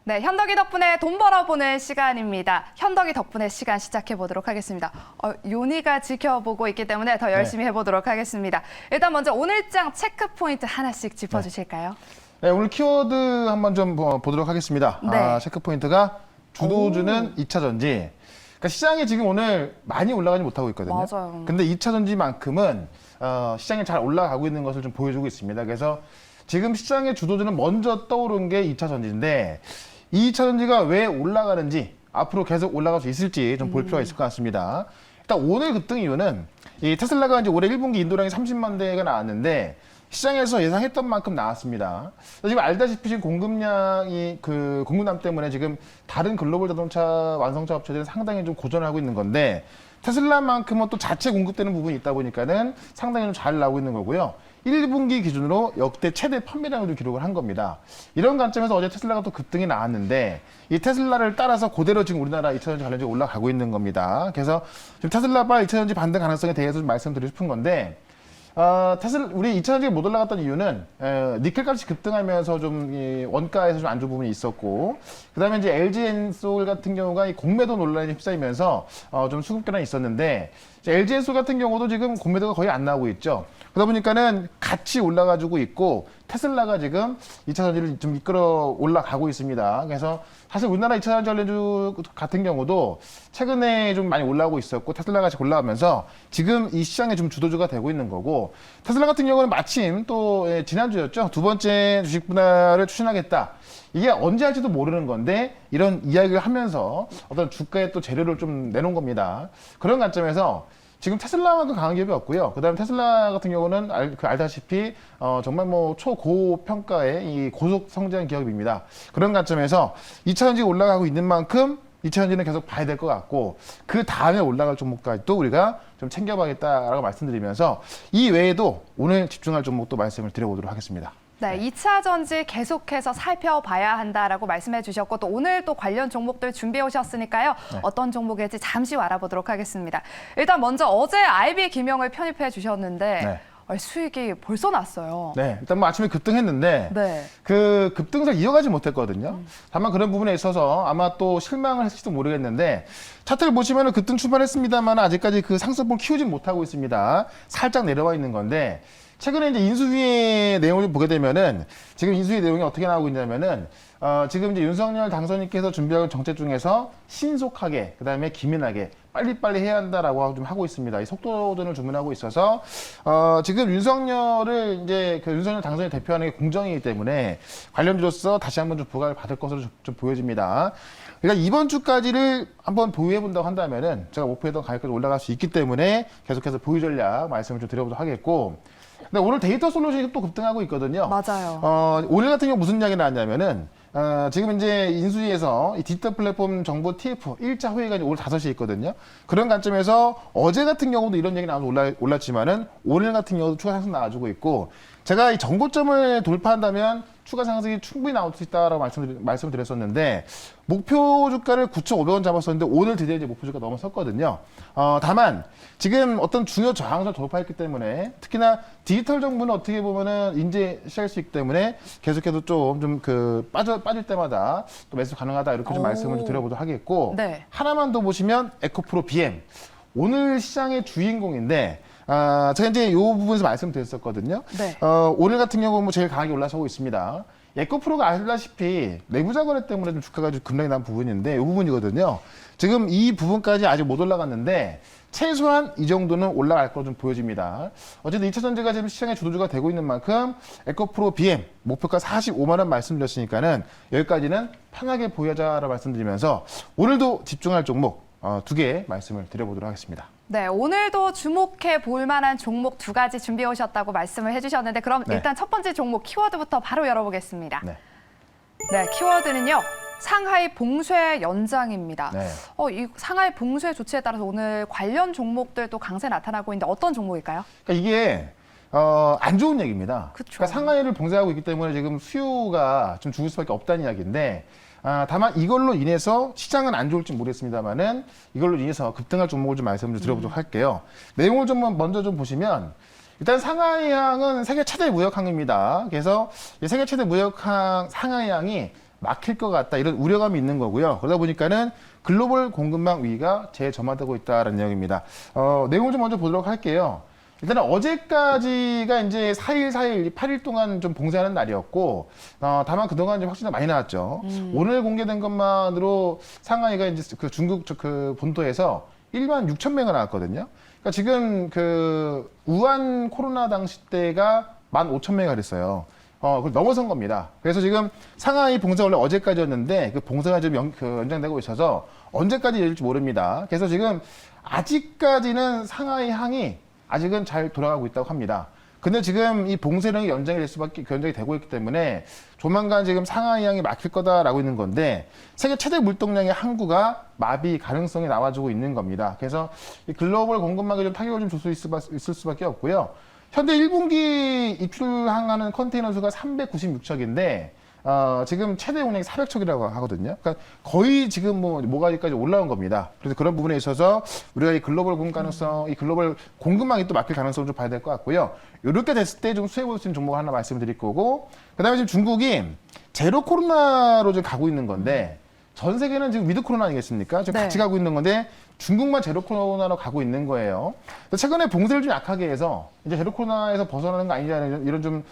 네, 현덕이 덕분에 돈 벌어보는 시간입니다. 현덕이 덕분에 시간 시작해 보도록 하겠습니다. 요니가 지켜보고 있기 때문에 더 열심히 해보도록 하겠습니다. 일단 먼저 오늘장 체크 포인트 하나씩 짚어주실까요? 네, 오늘 키워드 한번 좀 보도록 하겠습니다. 네. 체크 포인트가 주도주는 2차 전지. 그러니까 시장이 지금 오늘 많이 올라가지 못하고 있거든요. 맞아요. 근데 2차 전지만큼은 시장이 잘 올라가고 있는 것을 좀 보여주고 있습니다. 그래서 지금 시장의 주도주는 먼저 떠오른 게 2차 전지인데 이 2차 전지가 왜 올라가는지 앞으로 계속 올라갈 수 있을지 좀 볼 필요가 있을 것 같습니다. 일단 오늘 급등 이유는 이 테슬라가 이제 올해 1분기 인도량이 30만 대가 나왔는데 시장에서 예상했던 만큼 나왔습니다. 지금 알다시피 지금 공급량이 공급남 때문에 지금 다른 글로벌 자동차 완성차 업체들은 상당히 좀 고전하고 있는 건데 테슬라만큼은 또 자체 공급되는 부분이 있다 보니까는 상당히 좀 잘 나오고 있는 거고요. 1분기 기준으로 역대 최대 판매량을 좀 기록을 한 겁니다. 이런 관점에서 어제 테슬라가 또 급등이 나왔는데 이 테슬라를 따라서 그대로 지금 우리나라 2차전지 관련주가 올라가고 있는 겁니다. 그래서 지금 테슬라바 2차전지 반등 가능성에 대해서 좀 말씀드리고 싶은 건데 우리 2차전지가 못 올라갔던 이유는 니켈 값이 급등하면서 좀 원가에서 좀 안 좋은 부분이 있었고 그다음에 이제 LG엔솔 같은 경우가 이 공매도 논란에 휩싸이면서 좀 수급 견환이 있었는데 LG엔솔 같은 경우도 지금 공매도가 거의 안 나오고 있죠. 그러다 보니까는 같이 올라가지고 있고 테슬라가 지금 2차 전지를 좀 이끌어 올라가고 있습니다. 그래서 사실 우리나라 2차 전지 관련주 같은 경우도 최근에 좀 많이 올라오고 있었고 테슬라가 같이 올라가면서 지금 이 시장의 좀 주도주가 되고 있는 거고 테슬라 같은 경우는 마침 또 지난주였죠. 두 번째 주식 분할을 추진하겠다. 이게 언제 할지도 모르는 건데 이런 이야기를 하면서 어떤 주가에 또 재료를 좀 내놓은 겁니다. 그런 관점에서 지금 테슬라만큼 강한 기업이 없고요. 그다음에 테슬라 같은 경우는 알다시피 정말 뭐 초고평가의 이 고속 성장 기업입니다. 그런 관점에서 2차 전지가 올라가고 있는 만큼 2차 전지는 계속 봐야 될 것 같고 그 다음에 올라갈 종목까지 또 우리가 좀 챙겨봐야겠다라고 말씀드리면서 이 외에도 오늘 집중할 종목도 말씀을 드려보도록 하겠습니다. 네, 2차 전지 계속해서 살펴봐야 한다라고 말씀해 주셨고 또 오늘 또 관련 종목들 준비해 오셨으니까요. 네. 어떤 종목일지 잠시 후 알아보도록 하겠습니다. 일단 먼저 어제 IB 김영을 편입해 주셨는데 수익이 벌써 났어요. 네, 일단 뭐 아침에 급등했는데 네. 그 급등세를 이어가지 못했거든요. 다만 그런 부분에 있어서 아마 또 실망을 했을지도 모르겠는데 차트를 보시면은 급등 출발했습니다만 아직까지 그 상승폭을 키우지 못하고 있습니다. 살짝 내려와 있는 건데 최근에 이제 인수위의 내용을 보게 되면은 지금 인수위 내용이 어떻게 나오고 있냐면은 지금 이제 윤석열 당선인께서 준비하는 정책 중에서 신속하게 그다음에 기민하게 빨리빨리 해야 한다라고 좀 하고 있습니다. 이 속도전을 주문하고 있어서 지금 윤석열을 이제 그 윤석열 당선인 대표하는 게 공정이기 때문에 관련주로서 다시 한번 좀 부각을 받을 것으로 좀 보여집니다. 그러니까 이번 주까지를 한번 보유해 본다고 한다면은 제가 목표했던 가격까지 올라갈 수 있기 때문에 계속해서 보유 전략 말씀을 좀 드려보도록 하겠고. 근데 오늘 데이터 솔루션이 또 급등하고 있거든요. 맞아요. 오늘 같은 경우 무슨 이야기 나왔냐면은 지금 이제 인수위에서 이 디지털 플랫폼 정보 TF 1차 회의가 오늘 5시에 있거든요. 그런 관점에서 어제 같은 경우도 이런 얘기 나와서 올랐지만은 오늘 같은 경우도 추가 상승 나와주고 있고 제가 이 정고점을 돌파한다면 추가 상승이 충분히 나올 수 있다라고 말씀을 드렸었는데 목표 주가를 9,500원 잡았었는데 오늘 드디어 이제 목표 주가 넘어섰거든요. 다만 지금 어떤 중요 저항선을 돌파했기 때문에 특히나 디지털 정보는 어떻게 보면은 인제 시할 수 있기 때문에 계속해서 좀 빠질 때마다 또 매수 가능하다 이렇게 좀 말씀을 좀 드려보도록 하겠고 네. 하나만 더 보시면 에코프로 BM 오늘 시장의 주인공인데 제가 이제 이 부분에서 말씀드렸었거든요. 네. 오늘 같은 경우 뭐 제일 강하게 올라서고 있습니다. 에코프로가 아시다시피 내부자 거래 때문에 좀 주가가 좀 급락이 난 부분인데 이 부분이거든요. 지금 이 부분까지 아직 못 올라갔는데 최소한 이 정도는 올라갈 걸로 좀 보여집니다. 어쨌든 2차 전지가 지금 시장의 주도주가 되고 있는 만큼 에코프로 BM 목표가 45만 원 말씀드렸으니까는 여기까지는 편하게 보유하자라고 말씀드리면서 오늘도 집중할 종목 2개 말씀을 드려보도록 하겠습니다. 네, 오늘도 주목해 볼 만한 종목 2가지 준비해 오셨다고 말씀을 해주셨는데 그럼 네. 일단 첫 번째 종목 키워드부터 바로 열어보겠습니다. 네. 네, 키워드는요. 상하이 봉쇄 연장입니다. 네. 이 상하이 봉쇄 조치에 따라서 오늘 관련 종목들도 강세 나타나고 있는데 어떤 종목일까요? 그러니까 이게 안 좋은 얘기입니다. 그쵸. 그러니까 상하이를 봉쇄하고 있기 때문에 지금 수요가 좀 죽을 수밖에 없다는 이야기인데 다만 이걸로 인해서 시장은 안 좋을지 모르겠습니다만은 이걸로 인해서 급등할 종목을 좀 말씀을 드려보도록 할게요. 내용을 좀 먼저 좀 보시면 일단 상하이항은 세계 최대 무역항입니다. 그래서 이 세계 최대 무역항 상하이항이 막힐 것 같다 이런 우려감이 있는 거고요. 그러다 보니까는 글로벌 공급망 위기가 재점화되고 있다는 내용입니다. 내용을 좀 먼저 보도록 할게요. 일단은 어제까지가 이제 4일, 8일 동안 좀 봉쇄하는 날이었고, 다만 그동안 좀 확진자 많이 나왔죠. 오늘 공개된 것만으로 상하이가 이제 그 중국 그 본토에서 1만 6천 명이 나왔거든요. 그러니까 지금 그 우한 코로나 당시 때가 1만 5천 명이 그랬어요. 그걸 넘어선 겁니다. 그래서 지금 상하이 봉쇄 원래 어제까지였는데 그 봉쇄가 지금 연장되고 있어서 언제까지 이어질지 모릅니다. 그래서 지금 아직까지는 상하이 항이 아직은 잘 돌아가고 있다고 합니다. 근데 지금 이 봉쇄령이 연장이 되고 있기 때문에 조만간 지금 상하이 항이 막힐 거다라고 있는 건데 세계 최대 물동량의 항구가 마비 가능성이 나와주고 있는 겁니다. 그래서 이 글로벌 공급망에 좀 타격을 좀 줄 수 있을 수밖에 없고요. 현재 1분기 입출항하는 컨테이너 수가 396척인데 지금 최대 운행이 400척이라고 하거든요. 그러니까 거의 지금 모가지까지 올라온 겁니다. 그래서 그런 부분에 있어서 우리가 이 글로벌 공급 가능성, 이 글로벌 공급망이 또 막힐 가능성을 좀 봐야 될 것 같고요. 이렇게 됐을 때 좀 수혜볼 수 있는 종목을 하나 말씀드릴 거고, 그다음에 지금 중국이 제로 코로나로 지금 가고 있는 건데 전 세계는 지금 위드 코로나 아니겠습니까? 지금 네. 같이 가고 있는 건데 중국만 제로 코로나로 가고 있는 거예요. 최근에 봉쇄를 좀 약하게 해서 이제 제로 코로나에서 벗어나는 거 아니냐는 이런 좀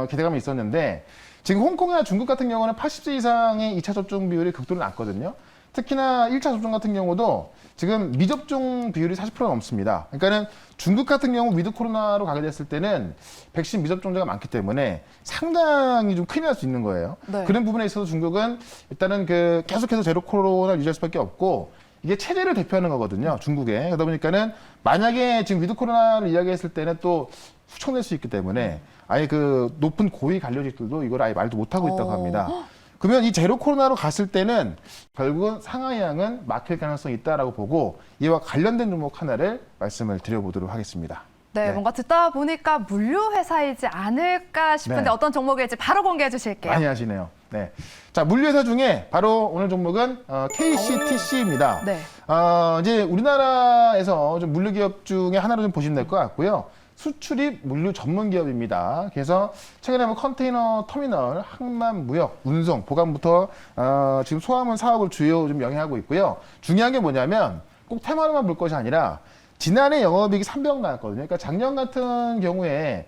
기대감이 있었는데 지금 홍콩이나 중국 같은 경우는 80세 이상의 2차 접종 비율이 극도로 낮거든요. 특히나 1차 접종 같은 경우도 지금 미접종 비율이 40%가 넘습니다. 그러니까는 중국 같은 경우 위드 코로나로 가게 됐을 때는 백신 미접종자가 많기 때문에 상당히 좀 큰일 날 수 있는 거예요. 네. 그런 부분에 있어서 중국은 일단은 계속해서 제로 코로나를 유지할 수밖에 없고 이게 체제를 대표하는 거거든요, 중국에. 그러다 보니까는 만약에 지금 위드 코로나를 이야기했을 때는 또 후총될 수 있기 때문에 아예 그 높은 고위 관료직들도 이걸 아예 말도 못하고 있다고 합니다. 그러면 이 제로 코로나로 갔을 때는 결국은 상하이항은 막힐 가능성이 있다라고 보고 이와 관련된 종목 하나를 말씀을 드려보도록 하겠습니다. 네, 뭔가 듣다 보니까 물류 회사이지 않을까 싶은데 네. 어떤 종목일지 바로 공개해 주실게요. 많이 하시네요. 네. 자, 물류회사 중에 바로 오늘 종목은 KCTC입니다. 네. 이제 우리나라에서 좀 물류기업 중에 하나로 좀 보시면 될 것 같고요. 수출입 물류 전문 기업입니다. 그래서 최근에 컨테이너 터미널, 항만, 무역, 운송, 보관부터 지금 소화물 사업을 주요 좀 영위하고 있고요. 중요한 게 뭐냐면 꼭 테마로만 볼 것이 아니라 지난해 영업이익이 300억 나왔거든요. 그러니까 작년 같은 경우에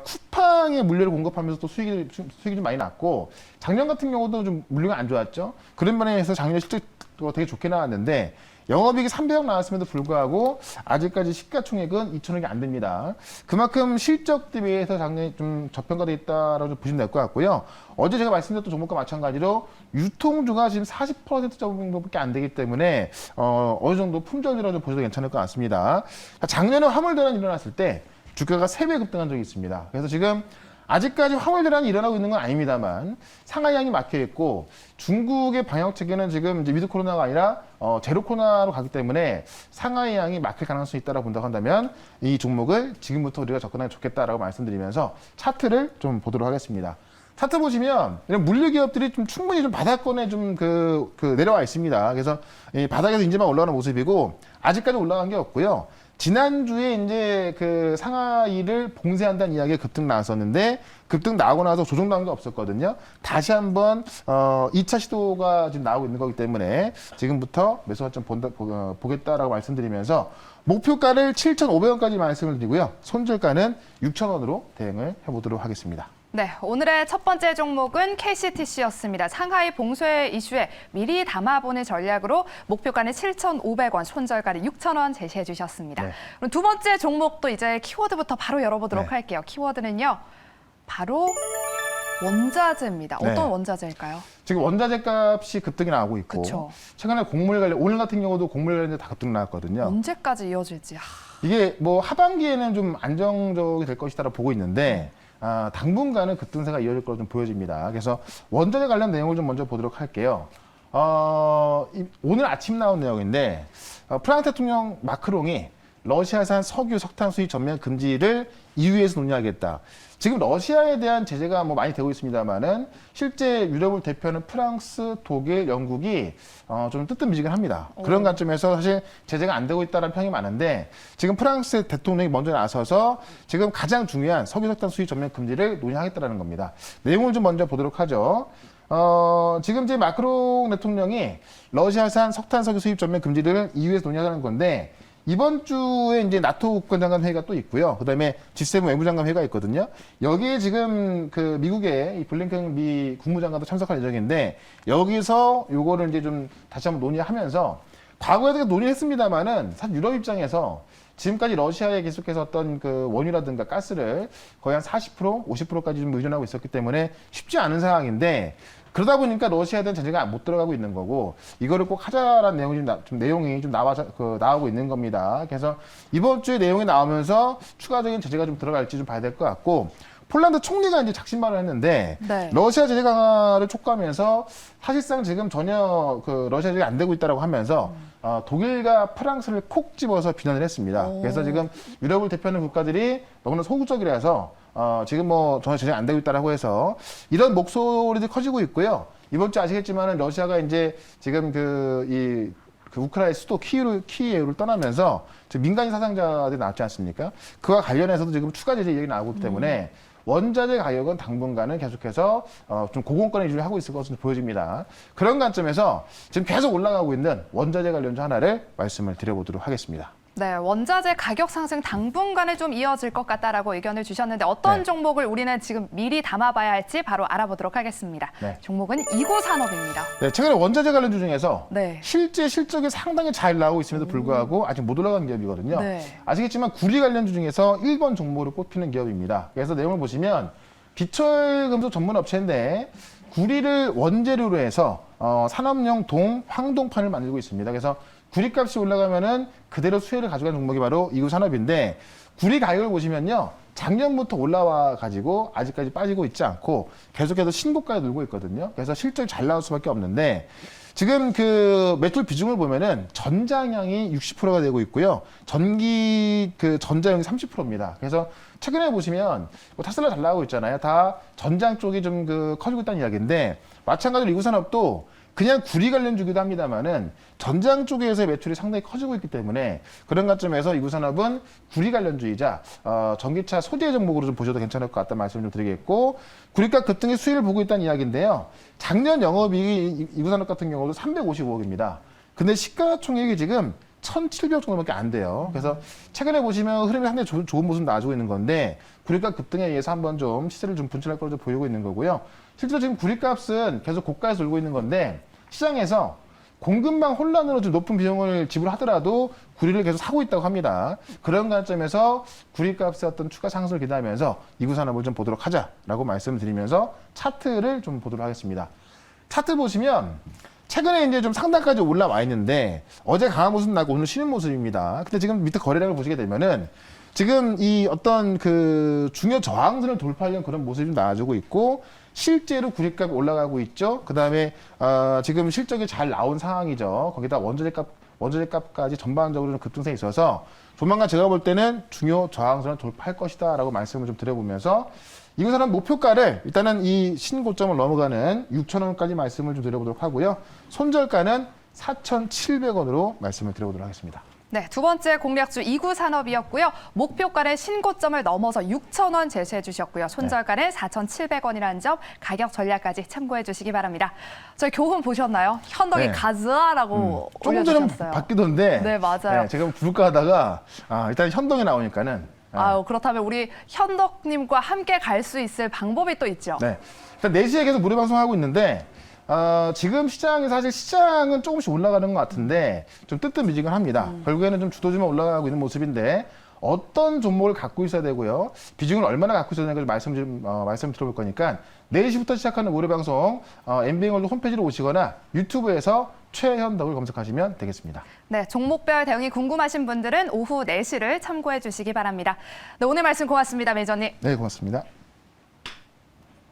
쿠팡에 물류를 공급하면서 또 수익이 좀 많이 났고 작년 같은 경우도 좀 물류가 안 좋았죠. 그런 면에서 작년에 실적도 되게 좋게 나왔는데 영업이익이 300억 나왔음에도 불구하고 아직까지 시가총액은 2천억이 안 됩니다. 그만큼 실적 대비해서 작년에 좀 저평가돼 있다라고 좀 보시면 될 것 같고요. 어제 제가 말씀드렸던 종목과 마찬가지로 유통주가 지금 40% 정도밖에 안 되기 때문에 어느 정도 품절이라고 좀 보셔도 괜찮을 것 같습니다. 작년에 화물 대란이 일어났을 때 주가가 3배 급등한 적이 있습니다. 그래서 지금 아직까지 화물 대란이 일어나고 있는 건 아닙니다만 상하이항이 막혀 있고 중국의 방역 체계는 지금 이제 위드 코로나가 아니라 제로 코로나로 가기 때문에 상하이항이 막힐 가능성이 있다고 본다고 한다면 이 종목을 지금부터 우리가 접근하면 좋겠다라고 말씀드리면서 차트를 좀 보도록 하겠습니다. 차트 보시면 이런 물류 기업들이 좀 충분히 좀 바닥권에 좀 내려와 있습니다. 그래서 이 바닥에서 이제만 올라오는 모습이고 아직까지 올라간 게 없고요. 지난주에 이제 상하이를 봉쇄한다는 이야기가 급등 나왔었는데 급등 나오고 나서 조정 나온 게 없었거든요. 다시 한번 2차 시도가 지금 나오고 있는 거기 때문에 지금부터 매수 관점 보겠다라고 말씀드리면서 목표가를 7,500원까지 말씀을 드리고요. 손절가는 6,000원으로 대응을 해보도록 하겠습니다. 네, 오늘의 첫 번째 종목은 KCTC였습니다. 상하이 봉쇄 이슈에 미리 담아보는 전략으로 목표가는 7,500원, 손절가는 6,000원 제시해 주셨습니다. 네. 그럼 두 번째 종목도 이제 키워드부터 바로 열어보도록 네. 할게요. 키워드는요, 바로 원자재입니다. 네. 어떤 원자재일까요? 지금 원자재 값이 급등이 나오고 있고 그쵸. 최근에 오늘 같은 경우도 곡물 관련돼 다 급등 나왔거든요. 언제까지 이어질지. 이게 하반기에는 좀 안정적이 될 것이다라고 보고 있는데 당분간은 급등세가 이어질 걸로 좀 보여집니다. 그래서 원자재 관련 내용을 좀 먼저 보도록 할게요. 오늘 아침 나온 내용인데 프랑스 대통령 마크롱이 러시아산 석유, 석탄 수입 전면 금지를 EU에서 논의하겠다. 지금 러시아에 대한 제재가 많이 되고 있습니다만은 실제 유럽을 대표하는 프랑스, 독일, 영국이 좀 뜨뜻미지근합니다. 그런 관점에서 사실 제재가 안 되고 있다는 평이 많은데 지금 프랑스 대통령이 먼저 나서서 지금 가장 중요한 석유, 석탄 수입 전면 금지를 논의하겠다는 겁니다. 내용을 좀 먼저 보도록 하죠. 지금 이제 마크롱 대통령이 러시아산 석탄 석유 수입 전면 금지를 EU에서 논의하자는 건데 이번 주에 이제 나토 국가장관 회의가 또 있고요. 그다음에 G7 외무장관 회의가 있거든요. 여기에 지금 그 미국의 이 블링컨 미 국무장관도 참석할 예정인데 여기서 요거를 이제 좀 다시 한번 논의하면서 과거에도 논의했습니다만은 사실 유럽 입장에서 지금까지 러시아에 계속해서 어떤 그 원유라든가 가스를 거의 한 40%, 50%까지 좀 의존하고 있었기 때문에 쉽지 않은 상황인데 그러다 보니까 러시아에 대한 제재가 못 들어가고 있는 거고 이거를 꼭 하자라는 내용이 내용이 좀 나오고 있는 겁니다. 그래서 이번 주에 내용이 나오면서 추가적인 제재가 좀 들어갈지 좀 봐야 될 것 같고 폴란드 총리가 이제 작심발을 했는데 네. 러시아 제재 강화를 촉구하면서 사실상 지금 전혀 그 러시아 제재가 안 되고 있다라고 하면서 독일과 프랑스를 콕 집어서 비난을 했습니다. 그래서 지금 유럽을 대표하는 국가들이 너무나 소극적이라서 지금 뭐 전혀 제재가 안 되고 있다라고 해서 이런 목소리들이 커지고 있고요. 이번 주 아시겠지만은 러시아가 이제 지금 그 우크라이나 수도 키이우를 떠나면서 지금 민간인 사상자들이 나왔지 않습니까? 그와 관련해서도 지금 추가 제재 얘기 나오고 있기 때문에 원자재 가격은 당분간은 계속해서 좀 고공권의 유지를 하고 있을 것으로 보여집니다. 그런 관점에서 지금 계속 올라가고 있는 원자재 관련주 하나를 말씀을 드려보도록 하겠습니다. 네, 원자재 가격 상승 당분간은 좀 이어질 것 같다라고 의견을 주셨는데 어떤 네. 종목을 우리는 지금 미리 담아봐야 할지 바로 알아보도록 하겠습니다. 네. 종목은 이구산업입니다. 네, 최근에 원자재 관련주 중에서 네. 실제 실적이 상당히 잘 나오고 있음에도 불구하고 아직 못 올라간 기업이거든요. 네. 아시겠지만 구리 관련주 중에서 1번 종목으로 꼽히는 기업입니다. 그래서 내용을 보시면 비철금속 전문 업체인데 구리를 원재료로 해서 산업용 황동판을 만들고 있습니다. 그래서 구리값이 올라가면은 그대로 수혜를 가져가는 종목이 바로 이구산업인데 구리 가격을 보시면요. 작년부터 올라와 가지고 아직까지 빠지고 있지 않고 계속해서 신고가에 늘고 있거든요. 그래서 실적이 잘 나올 수밖에 없는데 지금 그 매출 비중을 보면은 전장량이 60%가 되고 있고요. 전자용이 30%입니다. 그래서 최근에 보시면 뭐 테슬라 잘 나오고 있잖아요. 다 전장 쪽이 좀 커지고 있다는 이야기인데 마찬가지로 이구산업도 그냥 구리 관련주기도 합니다만은 전장 쪽에서의 매출이 상당히 커지고 있기 때문에 그런 관점에서 이구산업은 구리 관련주이자 전기차 소재 종목으로 좀 보셔도 괜찮을 것 같다는 말씀을 좀 드리겠고 구리값 급등의 수위를 보고 있다는 이야기인데요. 작년 영업이익이 이구산업 같은 경우도 355억입니다. 근데 시가총액이 지금 1,700억 정도밖에 안 돼요. 그래서 최근에 보시면 흐름이 상당히 좋은 모습 나와주고 있는 건데 구리값 급등에 의해서 한번 좀 시세를 좀 분출할 걸로 보이고 있는 거고요. 실제로 지금 구리값은 계속 고가에서 돌고 있는 건데 시장에서 공급망 혼란으로 좀 높은 비용을 지불하더라도 구리를 계속 사고 있다고 합니다. 그런 관점에서 구리값의 어떤 추가 상승을 기대하면서 이구산업을 좀 보도록 하자라고 말씀을 드리면서 차트를 좀 보도록 하겠습니다. 차트 보시면 최근에 이제 좀 상단까지 올라와 있는데 어제 강한 모습 나고 오늘 쉬는 모습입니다. 근데 지금 밑에 거래량을 보시게 되면은 지금 이 어떤 그 중요 저항선을 돌파하려는 그런 모습이 좀 나와주고 있고 실제로 구리값이 올라가고 있죠. 그 다음에 지금 실적이 잘 나온 상황이죠. 거기다 원자재값까지 전반적으로 좀 급등세에 있어서 조만간 제가 볼 때는 중요 저항선을 돌파할 것이다라고 말씀을 좀 드려보면서 이구산업 목표가를 일단은 이 신고점을 넘어가는 6,000원까지 말씀을 좀 드려보도록 하고요. 손절가는 4,700원으로 말씀을 드려보도록 하겠습니다. 네, 두 번째 공략주 이구산업이었고요. 목표가를 신고점을 넘어서 6,000원 제시해 주셨고요. 손절가는 4,700원이라는 점 가격 전략까지 참고해 주시기 바랍니다. 저희 교훈 보셨나요? 현덕이 네. 가즈아라고 조금 전에 올려주셨어요. 바뀌던데 네, 맞아요. 제가 볼까 하다가 일단 현동이 나오니까는 아유, 그렇다면 우리 현덕님과 함께 갈 수 있을 방법이 또 있죠. 네. 일단 4시에 계속 무료 방송하고 있는데 지금 시장은 조금씩 올라가는 것 같은데 좀 뜨뜻미지근합니다. 결국에는 좀 주도주만 올라가고 있는 모습인데 어떤 종목을 갖고 있어야 되고요. 비중을 얼마나 갖고 있어야 되는 걸 말씀 들어볼 거니까 4시부터 시작하는 무료 방송 MBN월드 홈페이지로 오시거나 유튜브에서 최현덕을 검색하시면 되겠습니다. 네, 종목별 대응이 궁금하신 분들은 오후 4시를 참고해 주시기 바랍니다. 네, 오늘 말씀 고맙습니다, 매니저님. 네, 고맙습니다.